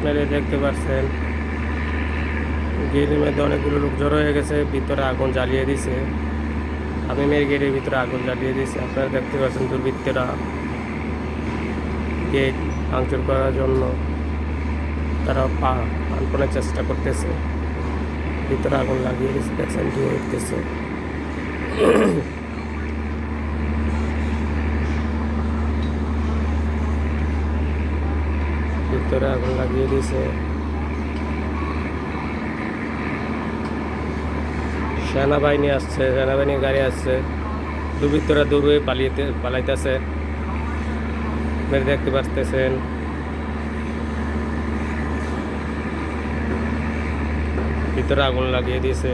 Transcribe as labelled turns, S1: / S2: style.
S1: আপনারা দেখতে পাচ্ছেন গেটের মধ্যে অনেকগুলো লোক জড়ো হয়ে গেছে, ভিতরে আগুন জ্বালিয়ে দিছে। হামিমের গেটের ভিতরে আগুন জ্বালিয়ে দিছে। আপনারা দেখতে পাচ্ছেন দুর্বৃত্তরা গেট ভাঙচুর করার জন্য তারা প্রাণপণের চেষ্টা করতেছে। ভিতরে আগুন লাগিয়ে দিচ্ছে, দেখছেন ধুয়ে উঠতেছে। ভিতরে আগুন লাগিয়ে দিয়েছে। সেনাবাহিনী আসছে, সেনাবাহিনীর গাড়ি আসছে। দুর্বৃত্তরা দৌড়ে পালাইতেছে। আপনারা দেখতে পাচ্ছেন ভিতরে আগুন লাগিয়ে দিয়েছে।